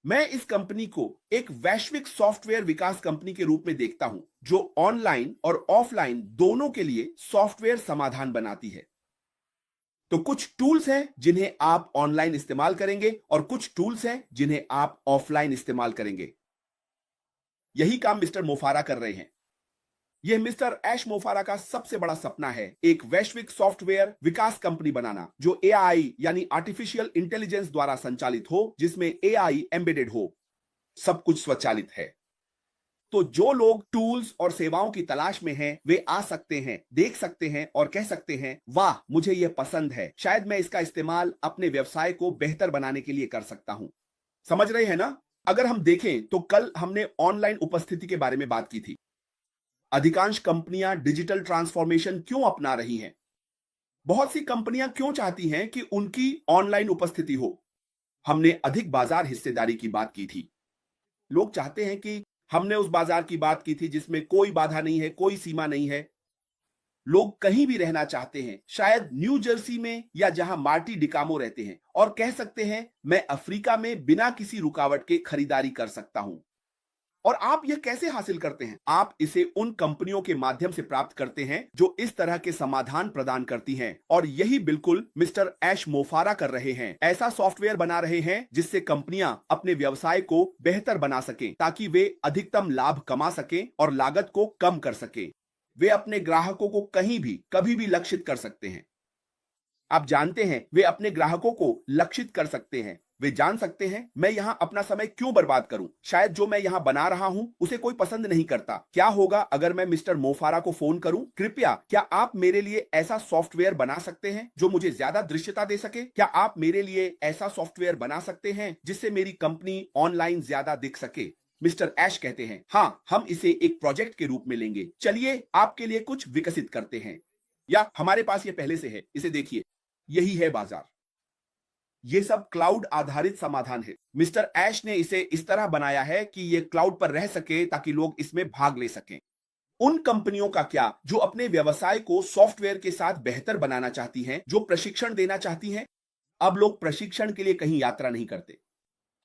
मैं इस कंपनी को एक वैश्विक सॉफ्टवेयर विकास कंपनी के रूप में देखता हूं, जो ऑनलाइन और ऑफलाइन दोनों के लिए सॉफ्टवेयर समाधान बनाती है। तो कुछ टूल्स हैं जिन्हें आप ऑनलाइन इस्तेमाल करेंगे और कुछ टूल्स हैं जिन्हें आप ऑफलाइन इस्तेमाल करेंगे। यही काम मिस्टर मोफारा कर रहे हैं। यह मिस्टर ऐश मोफारा का सबसे बड़ा सपना है, एक वैश्विक सॉफ्टवेयर विकास कंपनी बनाना जो एआई यानी आर्टिफिशियल इंटेलिजेंस द्वारा संचालित हो, जिसमें एआई एम्बेडेड हो, सब कुछ स्वचालित है। तो जो लोग टूल्स और सेवाओं की तलाश में हैं, वे आ सकते हैं, देख सकते हैं और कह सकते हैं, वाह, मुझे यह पसंद है, शायद मैं इसका इस्तेमाल अपने व्यवसाय को बेहतर बनाने के लिए कर सकता हूं। समझ रहे हैं ना? अगर हम देखें तो कल हमने ऑनलाइन उपस्थिति के बारे में बात की थी। अधिकांश कंपनियां डिजिटल ट्रांसफॉर्मेशन क्यों अपना रही हैं? बहुत सी कंपनियां क्यों चाहती हैं कि उनकी ऑनलाइन उपस्थिति हो? हमने अधिक बाजार हिस्सेदारी की बात की थी। लोग चाहते हैं कि हमने उस बाजार की बात की थी जिसमें कोई बाधा नहीं है, कोई सीमा नहीं है। लोग कहीं भी रहना चाहते हैं, शायद न्यू जर्सी में या जहां मार्टी डिकामो रहते हैं, और कह सकते हैं, मैं अफ्रीका में बिना किसी रुकावट के खरीदारी कर सकता हूं। और आप यह कैसे हासिल करते हैं? आप इसे उन कंपनियों के माध्यम से प्राप्त करते हैं जो इस तरह के समाधान प्रदान करती हैं, और यही बिल्कुल मिस्टर ऐश मोफारा कर रहे हैं। ऐसा सॉफ्टवेयर बना रहे हैं जिससे कंपनियां अपने व्यवसाय को बेहतर बना सकें, ताकि वे अधिकतम लाभ कमा सकें और लागत को कम कर सकें। वे अपने ग्राहकों को कहीं भी कभी भी लक्षित कर सकते हैं। आप जानते हैं, वे अपने ग्राहकों को लक्षित कर सकते हैं। वे जान सकते हैं, मैं यहां अपना समय क्यों बर्बाद करूं? शायद जो मैं यहां बना रहा हूं उसे कोई पसंद नहीं करता। क्या होगा अगर मैं मिस्टर मोफारा को फोन करूं? कृपया, क्या आप मेरे लिए ऐसा सॉफ्टवेयर बना सकते हैं जो मुझे ज्यादा दृश्यता दे सके? क्या आप मेरे लिए ऐसा सॉफ्टवेयर बना सकते हैं जिससे मेरी कंपनी ऑनलाइन ज्यादा दिख सके? मिस्टर ऐश कहते हैं, हां, हम इसे एक प्रोजेक्ट के रूप में लेंगे। चलिए आपके लिए कुछ विकसित करते हैं। या हमारे पास यह पहले से है, इसे देखिए। यही है बाजार। ये सब क्लाउड आधारित समाधान है। मिस्टर ऐश ने इसे इस तरह बनाया है कि ये क्लाउड पर रह सके, ताकि लोग इसमें भाग ले सकें। उन कंपनियों का क्या जो अपने व्यवसाय को सॉफ्टवेयर के साथ बेहतर बनाना चाहती हैं, जो प्रशिक्षण देना चाहती हैं? अब लोग प्रशिक्षण के लिए कहीं यात्रा नहीं करते।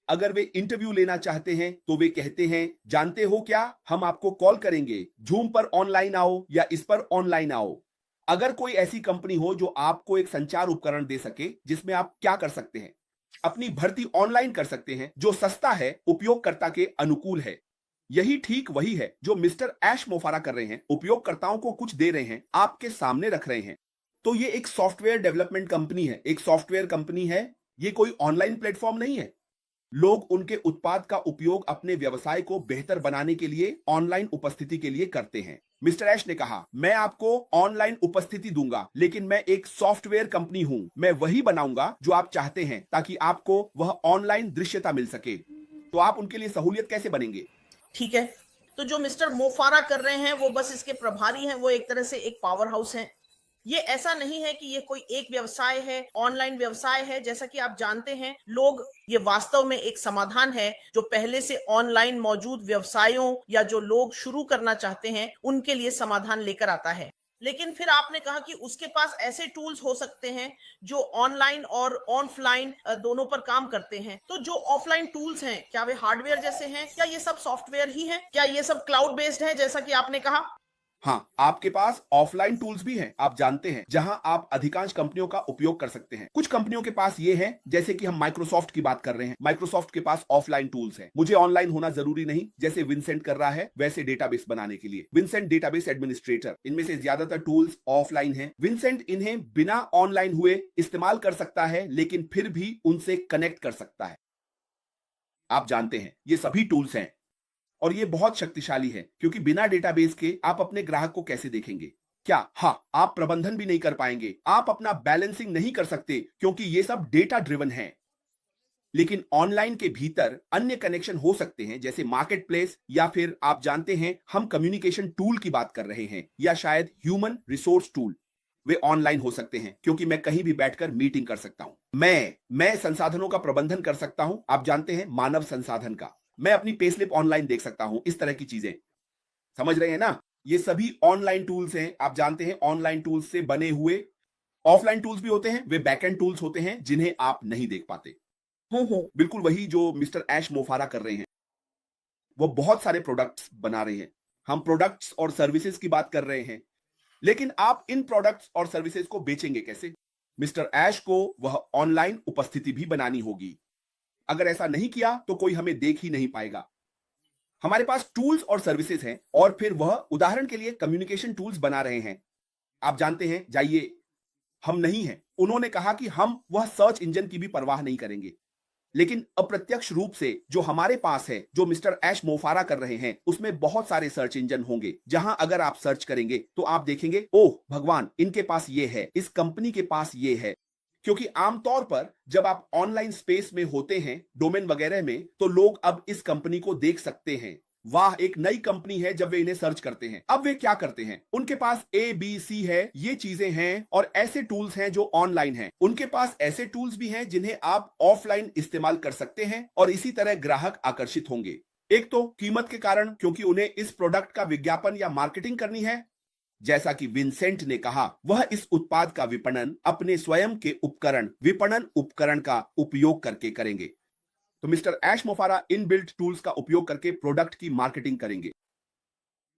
अगर वे इंटरव्यू लेना चाहते हैं तो वे कहते हैं, जानते हो क्या, हम आपको कॉल करेंगे, जूम पर ऑनलाइन आओ या इस पर ऑनलाइन आओ। अगर कोई ऐसी कंपनी हो जो आपको एक संचार उपकरण दे सके जिसमें आप क्या कर सकते हैं, अपनी भर्ती ऑनलाइन कर सकते हैं, जो सस्ता है, उपयोगकर्ता के अनुकूल है। यही ठीक वही है जो मिस्टर ऐश मोफारा कर रहे हैं। उपयोगकर्ताओं को कुछ दे रहे हैं, आपके सामने रख रहे हैं। तो ये एक सॉफ्टवेयर डेवलपमेंट कंपनी है, एक सॉफ्टवेयर कंपनी है। ये कोई ऑनलाइन प्लेटफॉर्म नहीं है। लोग उनके उत्पाद का उपयोग अपने व्यवसाय को बेहतर बनाने के लिए ऑनलाइन उपस्थिति के लिए करते हैं। मिस्टर ऐश ने कहा, मैं आपको ऑनलाइन उपस्थिति दूंगा, लेकिन मैं एक सॉफ्टवेयर कंपनी हूं। मैं वही बनाऊंगा जो आप चाहते हैं, ताकि आपको वह ऑनलाइन दृश्यता मिल सके। तो आप उनके लिए सहूलियत कैसे बनेंगे? ठीक है। तो जो मिस्टर मोफारा कर रहे हैं वो बस इसके प्रभारी हैं, वो एक तरह से एक पावर हाउस हैं। ये ऐसा नहीं है कि ये कोई एक व्यवसाय है, ऑनलाइन व्यवसाय है। जैसा कि आप जानते हैं, लोग, ये वास्तव में एक समाधान है जो पहले से ऑनलाइन मौजूद व्यवसायों या जो लोग शुरू करना चाहते हैं उनके लिए समाधान लेकर आता है। लेकिन फिर आपने कहा कि उसके पास ऐसे टूल्स हो सकते हैं जो ऑनलाइन और ऑफलाइन दोनों पर काम करते हैं। तो जो ऑफलाइन टूल्स हैं, क्या वे हार्डवेयर जैसे हैं? क्या ये सब सॉफ्टवेयर ही हैं? क्या ये सब क्लाउड बेस्ड है जैसा कि आपने कहा? हाँ, आपके पास ऑफलाइन टूल्स भी हैं, आप जानते हैं, जहां आप अधिकांश कंपनियों का उपयोग कर सकते हैं। कुछ कंपनियों के पास ये है, जैसे कि हम माइक्रोसॉफ्ट की बात कर रहे हैं। माइक्रोसॉफ्ट के पास ऑफलाइन टूल्स हैं। मुझे ऑनलाइन होना जरूरी नहीं, जैसे विंसेंट कर रहा है वैसे डेटाबेस बनाने के लिए। विंसेंट डेटाबेस एडमिनिस्ट्रेटर, इनमें से ज्यादातर टूल्स ऑफलाइन हैं। विंसेंट इन्हें बिना ऑनलाइन हुए इस्तेमाल कर सकता है, लेकिन फिर भी उनसे कनेक्ट कर सकता है। आप जानते हैं, ये सभी टूल्स हैं और ये बहुत शक्तिशाली है, क्योंकि बिना डेटाबेस के आप अपने ग्राहक को कैसे देखेंगे? क्या, हाँ, आप प्रबंधन भी नहीं कर पाएंगे, आप अपना बैलेंसिंग नहीं कर सकते, क्योंकि ये सब डेटा ड्रिवन है। लेकिन ऑनलाइन के भीतर अन्य कनेक्शन हो सकते हैं, जैसे मार्केट प्लेस, या फिर आप जानते हैं, हम कम्युनिकेशन टूल की बात कर रहे हैं, या शायद ह्यूमन रिसोर्स टूल। वे ऑनलाइन हो सकते हैं, क्योंकि मैं कहीं भी बैठकर मीटिंग कर सकता हूं। मैं संसाधनों का प्रबंधन कर सकता हूं, आप जानते हैं, मानव संसाधन का। मैं अपनी पेस्लिप ऑनलाइन देख सकता हूं, इस तरह की चीजें। समझ रहे हैं ना? ये सभी ऑनलाइन टूल्स हैं। आप जानते हैं, ऑनलाइन टूल्स से बने हुए ऑफलाइन टूल्स भी होते हैं। वे बैकएंड टूल्स होते हैं जिन्हें आप नहीं देख पाते। हूँ। बिल्कुल वही जो मिस्टर ऐश मोफारा कर रहे हैं। वो बहुत सारे प्रोडक्ट्स बना रहे हैं। हम प्रोडक्ट्स और सर्विसेज की बात कर रहे हैं, लेकिन आप इन प्रोडक्ट्स और सर्विसेज को बेचेंगे कैसे? मिस्टर ऐश को वह ऑनलाइन उपस्थिति भी बनानी होगी। अगर ऐसा नहीं किया तो कोई हमें देख ही नहीं पाएगा। हमारे पास टूल्स और सर्विसेज हैं और फिर वह उदाहरण के लिए कम्युनिकेशन टूल्स बना रहे हैं। आप जानते हैं, जाइए, हम नहीं हैं। उन्होंने कहा कि हम वह सर्च इंजन की भी परवाह नहीं करेंगे। लेकिन अप्रत्यक्ष रूप से जो हमारे पास है, जो मिस्टर ऐश मोफारा कर रहे हैं, उसमें बहुत सारे सर्च इंजन होंगे, जहां अगर आप सर्च करेंगे तो आप देखेंगे, ओह भगवान, इनके पास ये है, इस कंपनी के पास ये है। क्योंकि आमतौर पर जब आप ऑनलाइन स्पेस में होते हैं, डोमेन वगैरह में, तो लोग अब इस कंपनी को देख सकते हैं। वाह, एक नई कंपनी है, जब वे इन्हें सर्च करते हैं। अब वे क्या करते हैं? उनके पास ABC है, ये चीजें हैं और ऐसे टूल्स हैं जो ऑनलाइन हैं। उनके पास ऐसे टूल्स भी हैं जिन्हें आप ऑफलाइन इस्तेमाल कर सकते हैं और इसी तरह ग्राहक आकर्षित होंगे। एक तो कीमत के कारण, क्योंकि उन्हें इस प्रोडक्ट का विज्ञापन या मार्केटिंग करनी है। जैसा कि विंसेंट ने कहा, वह इस उत्पाद का विपणन अपने स्वयं के उपकरण, विपणन उपकरण का उपयोग करके करेंगे। तो मिस्टर ऐश मोफारा इनबिल्ट टूल्स का उपयोग करके प्रोडक्ट की मार्केटिंग करेंगे।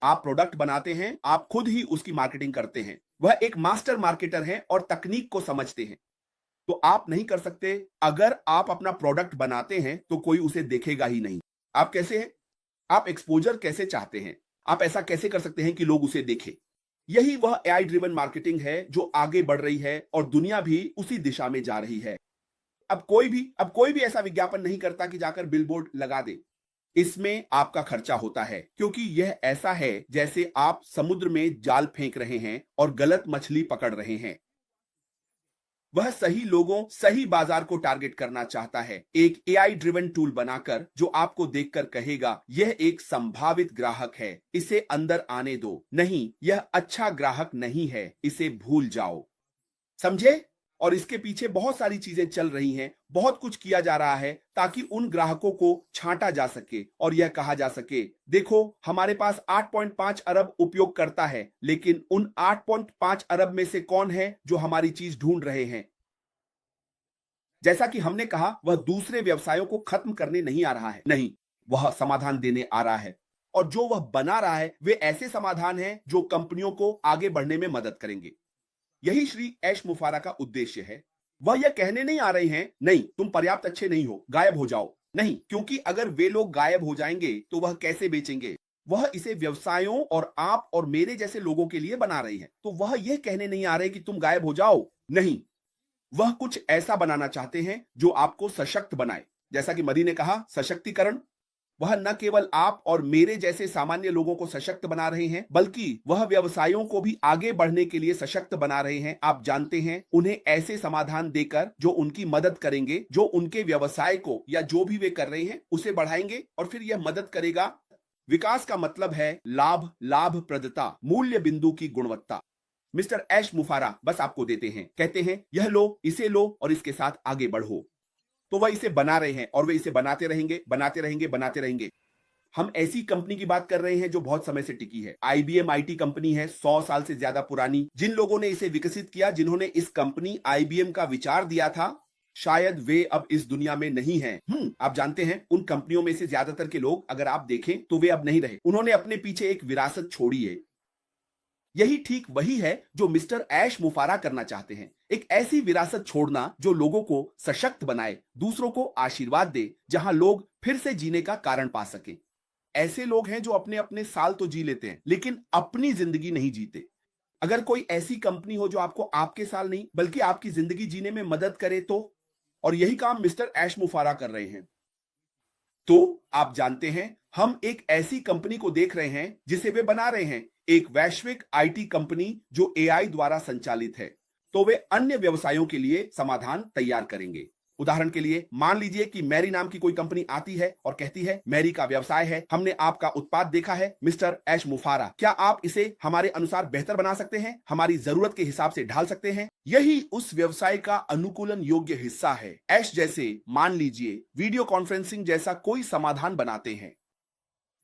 आप प्रोडक्ट बनाते हैं, आप खुद ही उसकी मार्केटिंग करते हैं। वह एक मास्टर मार्केटर हैं और तकनीक को समझते हैं। तो आप नहीं कर सकते। अगर आप अपना प्रोडक्ट बनाते हैं तो कोई उसे देखेगा ही नहीं। आप कैसे हैं? आप एक्सपोजर कैसे चाहते हैं? आप ऐसा कैसे कर सकते हैं कि लोग उसे देखें? यही वह AI ड्रिवन मार्केटिंग है जो आगे बढ़ रही है और दुनिया भी उसी दिशा में जा रही है। अब कोई भी ऐसा विज्ञापन नहीं करता कि जाकर बिलबोर्ड लगा दे। इसमें आपका खर्चा होता है, क्योंकि यह ऐसा है जैसे आप समुद्र में जाल फेंक रहे हैं और गलत मछली पकड़ रहे हैं। वह सही लोगों, सही बाजार को टारगेट करना चाहता है, एक AI ड्रिवन टूल बनाकर जो आपको देखकर कहेगा, यह एक संभावित ग्राहक है, इसे अंदर आने दो। नहीं, यह अच्छा ग्राहक नहीं है, इसे भूल जाओ। समझे? और इसके पीछे बहुत सारी चीजें चल रही हैं, बहुत कुछ किया जा रहा है ताकि उन ग्राहकों को छांटा जा सके और यह कहा जा सके, देखो हमारे पास 8.5 अरब उपयोगकर्ता है, लेकिन उन 8.5 अरब में से कौन है जो हमारी चीज ढूंढ रहे हैं? जैसा कि हमने कहा, वह दूसरे व्यवसायों को खत्म करने नहीं आ रहा है, नहीं, वह समाधान देने आ रहा है। और जो वह बना रहा है वे ऐसे समाधान हैं जो कंपनियों को आगे बढ़ने में मदद करेंगे। यही श्री ऐश मोफारा का उद्देश्य है। वह यह कहने नहीं आ रहे हैं, नहीं तुम पर्याप्त अच्छे नहीं हो, गायब हो जाओ। नहीं, क्योंकि अगर वे लोग गायब हो जाएंगे तो वह कैसे बेचेंगे? वह इसे व्यवसायों और आप और मेरे जैसे लोगों के लिए बना रही है। तो वह यह कहने नहीं आ रहे कि तुम गायब हो जाओ, नहीं, वह कुछ ऐसा बनाना चाहते हैं जो आपको सशक्त बनाए। जैसा कि मदी ने कहा, सशक्तिकरण। वह न केवल आप और मेरे जैसे सामान्य लोगों को सशक्त बना रहे हैं, बल्कि वह व्यवसायों को भी आगे बढ़ने के लिए सशक्त बना रहे हैं। आप जानते हैं, उन्हें ऐसे समाधान देकर जो उनकी मदद करेंगे, जो उनके व्यवसाय को या जो भी वे कर रहे हैं उसे बढ़ाएंगे और फिर यह मदद करेगा। विकास का मतलब है लाभ, लाभप्रदता, मूल्य बिंदु की गुणवत्ता। मिस्टर ऐश मोफारा बस आपको देते हैं, कहते हैं यह लो, इसे लो और इसके साथ आगे बढ़ो। तो वह इसे बना रहे हैं और वे इसे बनाते रहेंगे, बनाते रहेंगे, बनाते रहेंगे। हम ऐसी कंपनी की बात कर रहे हैं जो बहुत समय से टिकी है। IBM IT कंपनी है, 100 साल से ज्यादा पुरानी। जिन लोगों ने इसे विकसित किया, जिन्होंने इस कंपनी IBM का विचार दिया था, शायद वे अब इस दुनिया में नहीं हैं। आप जानते हैं, उन कंपनियों में से ज्यादातर के लोग अगर आप देखें तो वे अब नहीं रहे। उन्होंने अपने पीछे एक विरासत छोड़ी है। यही ठीक वही है जो मिस्टर ऐश मोफारा करना चाहते हैं, एक ऐसी विरासत छोड़ना जो लोगों को सशक्त बनाए, दूसरों को आशीर्वाद दे, जहां लोग फिर से जीने का कारण पा सकें। ऐसे लोग हैं जो अपने अपने साल तो जी लेते हैं, लेकिन अपनी जिंदगी नहीं जीते। अगर कोई ऐसी कंपनी हो जो आपको आपके साल नहीं बल्कि आपकी जिंदगी जीने में मदद करे तो, और यही काम मिस्टर ऐश मोफारा कर रहे हैं। तो आप जानते हैं, हम एक ऐसी कंपनी को देख रहे हैं जिसे वे बना रहे हैं, एक वैश्विक IT कंपनी जो AI द्वारा संचालित है। तो वे अन्य व्यवसायों के लिए समाधान तैयार करेंगे। उदाहरण के लिए मान लीजिए कि मैरी नाम की कोई कंपनी आती है और कहती है, मैरी का व्यवसाय है, हमने आपका उत्पाद देखा है मिस्टर ऐश मोफारा, क्या आप इसे हमारे अनुसार बेहतर बना सकते हैं, हमारी जरूरत के हिसाब से ढाल सकते हैं? यही उस व्यवसाय का अनुकूलन योग्य हिस्सा है। ऐश जैसे, मान लीजिए वीडियो कॉन्फ्रेंसिंग जैसा कोई समाधान बनाते हैं।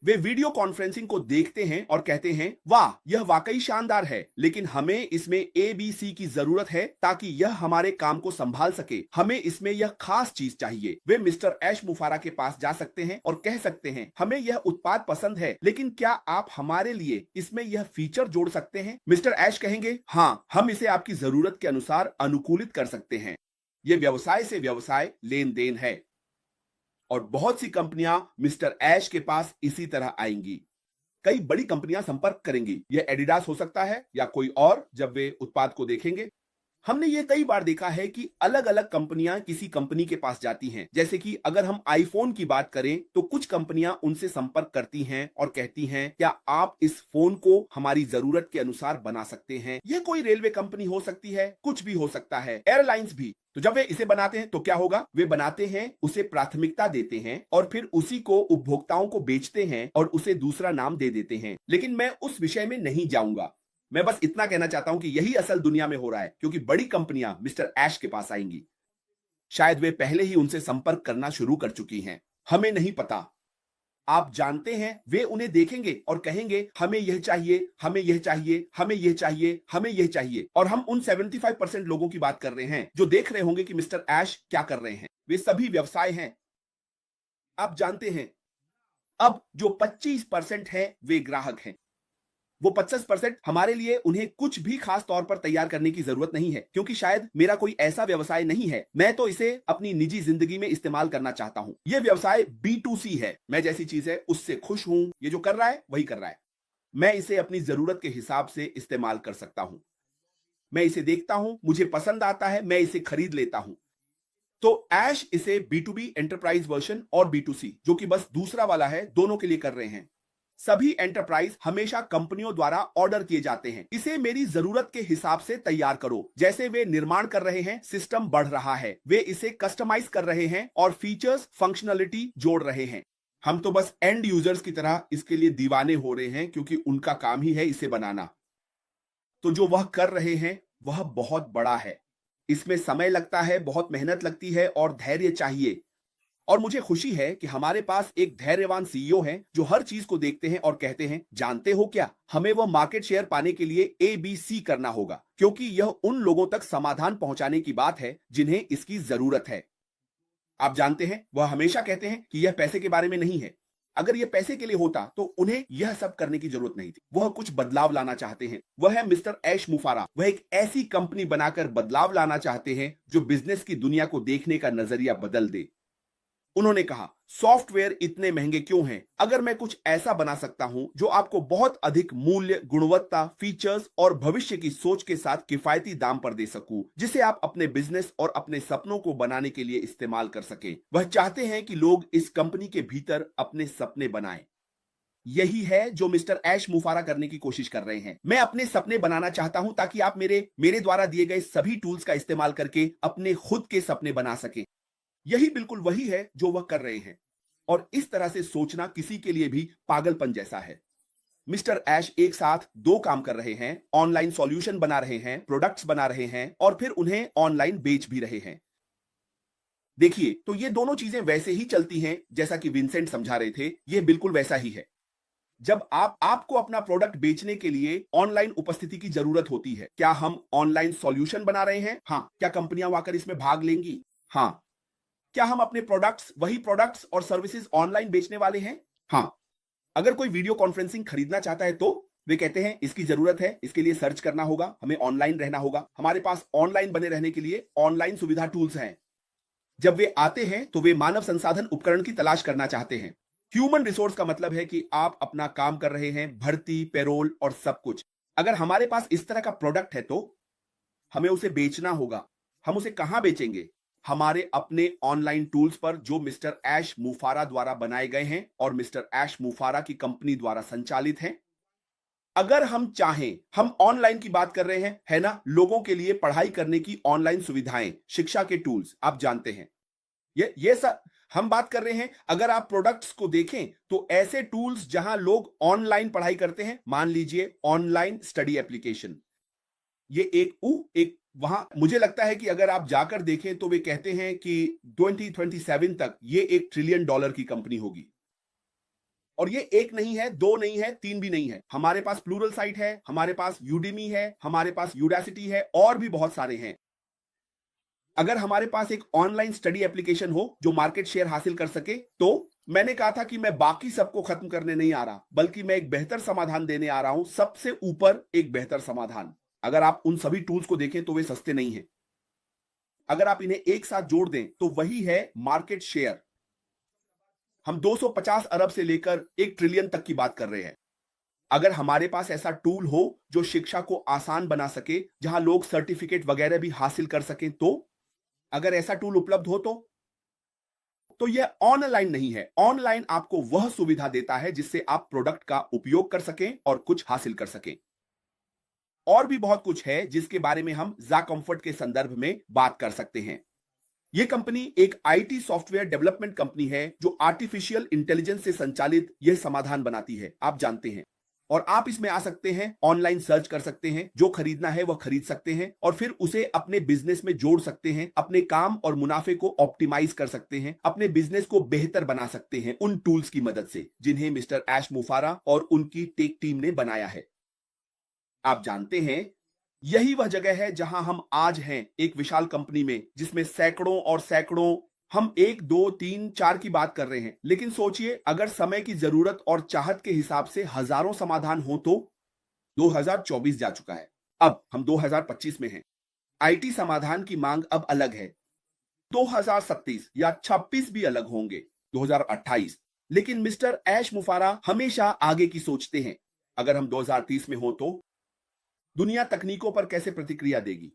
वे वीडियो कॉन्फ्रेंसिंग को देखते हैं और कहते हैं, वाह, यह वाकई शानदार है, लेकिन हमें इसमें ABC की जरूरत है ताकि यह हमारे काम को संभाल सके। हमें इसमें यह खास चीज चाहिए। वे मिस्टर ऐश मुफारा के पास जा सकते हैं और कह सकते हैं, हमें यह उत्पाद पसंद है, लेकिन क्या आप हमारे लिए इसमें यह फीचर जोड़ सकते हैं? मिस्टर ऐश कहेंगे, हाँ, हम इसे आपकी जरूरत के अनुसार अनुकूलित कर सकते हैं। यह व्यवसाय से व्यवसाय लेन देन है और बहुत सी कंपनियां मिस्टर ऐश के पास इसी तरह आएंगी। कई बड़ी कंपनियां संपर्क करेंगी। यह एडिडास हो सकता है या कोई और, जब वे उत्पाद को देखेंगे। हमने ये कई बार देखा है कि अलग अलग कंपनियां किसी कंपनी के पास जाती हैं। जैसे कि अगर हम आईफोन की बात करें तो कुछ कंपनियां उनसे संपर्क करती हैं और कहती हैं, क्या आप इस फोन को हमारी जरूरत के अनुसार बना सकते हैं? यह कोई रेलवे कंपनी हो सकती है, कुछ भी हो सकता है, एयरलाइंस भी। तो जब वे इसे बनाते हैं तो क्या होगा? वे बनाते हैं, उसे प्राथमिकता देते हैं और फिर उसी को उपभोक्ताओं को बेचते हैं और उसे दूसरा नाम दे देते हैं। लेकिन मैं उस विषय में नहीं जाऊंगा। मैं बस इतना कहना चाहता हूं कि यही असल दुनिया में हो रहा है, क्योंकि बड़ी कंपनियां मिस्टर ऐश के पास आएंगी। शायद वे पहले ही उनसे संपर्क करना शुरू कर चुकी हैं, हमें नहीं पता। आप जानते हैं, वे उन्हें देखेंगे और कहेंगे, हमें यह चाहिए, हमें यह चाहिए, हमें यह चाहिए, हमें यह चाहिए। और हम उन 75% लोगों की बात कर रहे हैं जो देख रहे होंगे कि मिस्टर ऐश क्या कर रहे हैं। वे सभी व्यवसाय हैं। आप जानते हैं, अब जो 25% है वे ग्राहक हैं। वो 50% हमारे लिए उन्हें कुछ भी खास तौर पर तैयार करने की जरूरत नहीं है, क्योंकि शायद मेरा कोई ऐसा व्यवसाय नहीं है। मैं तो इसे अपनी निजी जिंदगी में इस्तेमाल करना चाहता हूं। यह व्यवसाय B2C है। मैं जैसी चीज है उससे खुश हूं। ये जो कर रहा है वही कर रहा है। मैं इसे अपनी जरूरत के हिसाब से इस्तेमाल कर सकता हूं। मैं इसे देखता हूं, मुझे पसंद आता है, मैं इसे खरीद लेता हूं। तो ऐश इसे B2B एंटरप्राइज वर्जन और B2C, जो कि बस दूसरा वाला है, दोनों के लिए कर रहे हैं। सभी एंटरप्राइज हमेशा कंपनियों द्वारा ऑर्डर किए जाते हैं। इसे मेरी जरूरत के हिसाब से तैयार करो। जैसे वे निर्माण कर रहे हैं, सिस्टम बढ़ रहा है, वे इसे कस्टमाइज कर रहे हैं और फीचर्स, फंक्शनलिटी जोड़ रहे हैं। हम तो बस एंड यूजर्स की तरह इसके लिए दीवाने हो रहे हैं, क्योंकि उनका काम ही है इसे बनाना। तो जो वह कर रहे हैं वह बहुत बड़ा है। इसमें समय लगता है, बहुत मेहनत लगती है और धैर्य चाहिए। और मुझे खुशी है कि हमारे पास एक धैर्यवान CEO है जो हर चीज को देखते हैं और कहते हैं, जानते हो क्या, हमें वह मार्केट शेयर पाने के लिए ABC करना होगा, क्योंकि यह उन लोगों तक समाधान पहुंचाने की बात है जिन्हें इसकी जरूरत है। आप जानते हैं, वह हमेशा कहते हैं कि यह पैसे के बारे में नहीं है। अगर यह पैसे के लिए होता तो उन्हें यह सब करने की जरूरत नहीं थी। वह कुछ बदलाव लाना चाहते हैं। वह है मिस्टर ऐश मुफारा। वह एक ऐसी कंपनी बनाकर बदलाव लाना चाहते हैं जो बिजनेस की दुनिया को देखने का नजरिया बदल दे। उन्होंने कहा, सॉफ्टवेयर इतने महंगे क्यों हैं? अगर मैं कुछ ऐसा बना सकता हूं जो आपको बहुत अधिक मूल्य, गुणवत्ता, फीचर्स और भविष्य की सोच के साथ किफायती दाम पर दे सकूं, जिसे आप अपने बिजनेस और अपने सपनों को बनाने के लिए इस्तेमाल कर सकें। वह चाहते हैं कि लोग इस कंपनी के भीतर अपने सपने बनाएं। यही है जो मिस्टर ऐश मुफारा करने की कोशिश कर रहे हैं। मैं अपने सपने बनाना चाहता हूं ताकि आप मेरे द्वारा दिए गए सभी टूल्स का इस्तेमाल करके अपने खुद के सपने बना सकें। यही बिल्कुल वही है जो वह कर रहे हैं। और इस तरह से सोचना किसी के लिए भी पागलपन जैसा है। मिस्टर ऐश एक साथ दो काम कर रहे हैं, ऑनलाइन सॉल्यूशन बना रहे हैं, प्रोडक्ट्स बना रहे हैं और फिर उन्हें ऑनलाइन बेच भी रहे हैं। देखिए, तो ये दोनों चीजें वैसे ही चलती हैं जैसा कि विंसेंट समझा रहे थे। ये बिल्कुल वैसा ही है। जब आपको अपना प्रोडक्ट बेचने के लिए ऑनलाइन उपस्थिति की जरूरत होती है, क्या हम ऑनलाइन सॉल्यूशन बना रहे हैं? हाँ। क्या कंपनियां आकर इसमें भाग लेंगी? हाँ। क्या हम अपने वही प्रोडक्ट्स और सर्विसेज ऑनलाइन बेचने वाले हैं? हाँ। अगर कोई वीडियो कॉन्फ्रेंसिंग खरीदना चाहता है तो वे कहते हैं, इसकी जरूरत है, इसके लिए सर्च करना होगा, हमें ऑनलाइन रहना होगा। हमारे पास ऑनलाइन बने रहने के लिए ऑनलाइन सुविधा टूल्स हैं। जब वे आते हैं तो वे मानव संसाधन उपकरण की तलाश करना चाहते हैं। ह्यूमन रिसोर्स का मतलब है कि आप अपना काम कर रहे हैं, भर्ती, पेरोल और सब कुछ। अगर हमारे पास इस तरह का प्रोडक्ट है तो हमें उसे बेचना होगा। हम उसे कहां बेचेंगे? हमारे अपने ऑनलाइन टूल्स पर, जो मिस्टर ऐश मुफारा द्वारा बनाए गए हैं और मिस्टर ऐश मुफारा की कंपनी द्वारा संचालित हैं। अगर हम चाहें, हम ऑनलाइन की बात कर रहे हैं, है ना, लोगों के लिए पढ़ाई करने की ऑनलाइन सुविधाएं, शिक्षा के टूल्स, आप जानते हैं, ये सब हम बात कर रहे हैं। अगर आप प्रोडक्ट्स को देखें तो ऐसे टूल्स जहां लोग ऑनलाइन पढ़ाई करते हैं, मान लीजिए ऑनलाइन स्टडी एप्लीकेशन, ये एक वहां मुझे लगता है कि अगर आप जाकर देखें तो वे कहते हैं कि 2027 तक ये $1 ट्रिलियन की कंपनी होगी। और ये एक नहीं है, दो नहीं है, तीन भी नहीं है, हमारे पास प्लूरल साइट है, हमारे पास यूडेमी है, हमारे पास यूडासिटी है और भी बहुत सारे हैं। अगर हमारे पास एक ऑनलाइन स्टडी एप्लीकेशन हो जो मार्केट शेयर हासिल कर सके, तो मैंने कहा था कि मैं बाकी सबको खत्म करने नहीं आ रहा, बल्कि मैं एक बेहतर समाधान देने आ रहा हूं, सबसे ऊपर एक बेहतर समाधान। अगर आप उन सभी टूल्स को देखें तो वे सस्ते नहीं हैं। अगर आप इन्हें एक साथ जोड़ दें तो वही है मार्केट शेयर। हम 250 अरब से लेकर 1 ट्रिलियन तक की बात कर रहे हैं। अगर हमारे पास ऐसा टूल हो जो शिक्षा को आसान बना सके, जहां लोग सर्टिफिकेट वगैरह भी हासिल कर सकें, तो अगर ऐसा टूल उपलब्ध हो तो यह ऑनलाइन नहीं है। ऑनलाइन आपको वह सुविधा देता है जिससे आप प्रोडक्ट का उपयोग कर सकें और कुछ हासिल कर सकें। और भी बहुत कुछ है जिसके बारे में हम जा कंफर्ट के संदर्भ में बात कर सकते हैं। यह कंपनी एक आईटी सॉफ्टवेयर डेवलपमेंट कंपनी है जो आर्टिफिशियल इंटेलिजेंस से संचालित यह समाधान बनाती है, आप जानते हैं। और आप इसमें आ सकते हैं, ऑनलाइन सर्च कर सकते हैं, जो खरीदना है वह खरीद सकते हैं और फिर उसे अपने बिजनेस में जोड़ सकते हैं, अपने काम और मुनाफे को ऑप्टिमाइज कर सकते हैं, अपने बिजनेस को बेहतर बना सकते हैं उन टूल्स की मदद से जिन्हें मिस्टर ऐश मुफारा और उनकी टेक टीम ने बनाया है। आप जानते हैं, यही वह जगह है जहां हम आज हैं, एक विशाल कंपनी में जिसमें सैकड़ों और सैकड़ों, हम 1, 2, 3, 4 की बात कर रहे हैं, लेकिन सोचिए अगर समय की जरूरत और चाहत के हिसाब से हजारों समाधान हो तो 2024 जा चुका है, अब हम 2025 में हैं। आईटी समाधान की मांग अब अलग है। 2037 या 26 भी अलग होंगे, 2028। लेकिन मिस्टर ऐश मुफारा हमेशा आगे की सोचते हैं। अगर हम 2030 में हो तो दुनिया तकनीकों पर कैसे प्रतिक्रिया देगी?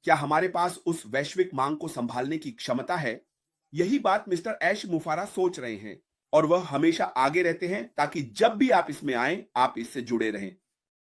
क्या हमारे पास उस वैश्विक मांग को संभालने की क्षमता है? यही बात मिस्टर ऐश मुफारा सोच रहे हैं और वह हमेशा आगे रहते हैं ताकि जब भी आप इसमें आए, आप इससे जुड़े रहें।